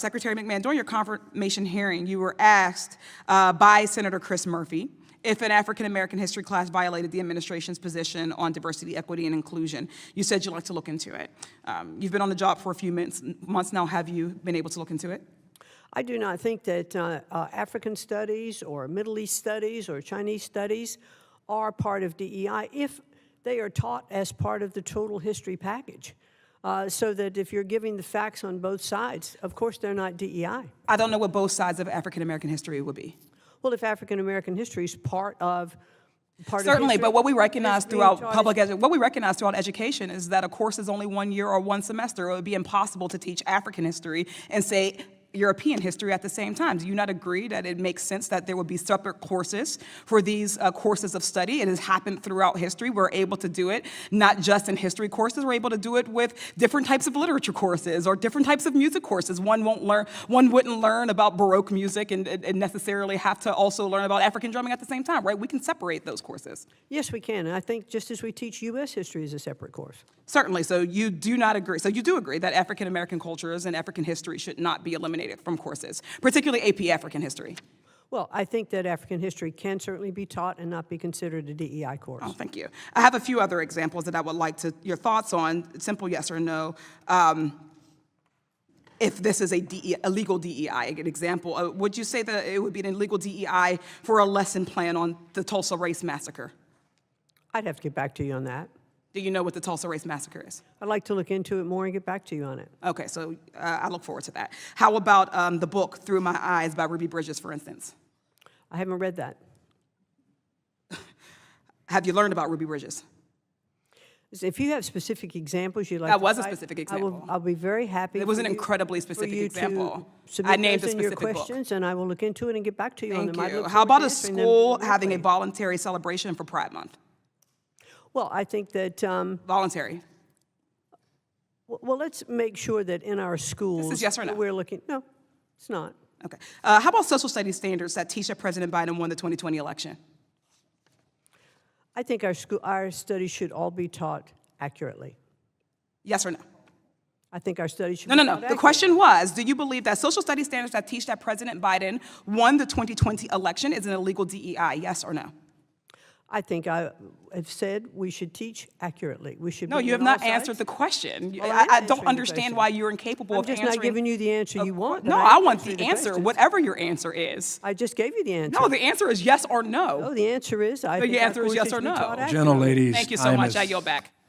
Secretary McMahon, during your confirmation hearing, you were asked by Senator Chris Murphy if an African-American history class violated the administration's position on diversity, equity, and inclusion. You said you'd like to look into it. You've been on the job for a few months now. Have you been able to look into it? I do not think that African studies or Middle East studies or Chinese studies are part of DEI if they are taught as part of the total history package. So that if you're giving the facts on both sides, of course they're not DEI. I don't know what both sides of African-American history would be. Well, if African-American history is part of Certainly, history, but what we recognize throughout what we recognize throughout education is that a course is only 1 year or one semester. It would be impossible to teach African history and say European history at the same time. Do you not agree that it makes sense that there would be separate courses for these courses of study? It has happened throughout history. We're able to do it not just in history courses. We're able to do it with different types of literature courses or different types of music courses. One wouldn't learn about Baroque music and necessarily have to also learn about African drumming at the same time, right? We can separate those courses. Yes, we can. And I think just as we teach U.S. history as a separate course. Certainly. So you do not agree. So you do agree that African-American cultures and African history should not be eliminated from courses, particularly AP African history. Well, I think that African history can certainly be taught and not be considered a DEI course. Oh, thank you. I have a few other examples that I would like your thoughts on, simple yes or no. If this is a legal DEI, an example, would you say that it would be an illegal DEI for a lesson plan on the Tulsa Race Massacre? I'd have to get back to you on that. Do you know what the Tulsa Race Massacre is? I'd like to look into it more and get back to you on it. Okay, so I look forward to that. How about the book Through My Eyes by Ruby Bridges, for instance? I haven't read that. Have you learned about Ruby Bridges? If you have specific examples you'd like That to was a cite, specific example. I'll be very happy. It was an for you- incredibly for specific you example. to submit I named those a in your specific book. questions, and I will look into it and get back to you on them. I Thank you. look How forward about to a answering them school having a directly. voluntary celebration for Pride Month? Well, I think that, Voluntary. well, let's make sure that in our schools. This is yes or no? We're looking, no, it's not. Okay. How about social studies standards that teach that President Biden won the 2020 election? I think our studies should all be taught accurately. Yes or no? I think our studies should No, be no, taught no. accurately. The question was, do you believe that social studies standards that teach that President Biden won the 2020 election is an illegal DEI? Yes or no? I think I have said we should teach accurately. We should. No, be you have on not all sides. answered the question. Well, I am don't answering the understand question. why you're incapable I'm of just answering. not giving you the answer you want. but No, am I want answering the answer, questions. whatever your answer is. I just gave you the answer. No, the answer is yes or No, no. the answer is I The think our answer is courses yes or should be no. taught Gentle accurately. ladies. Thank you so time much. is- I yield back.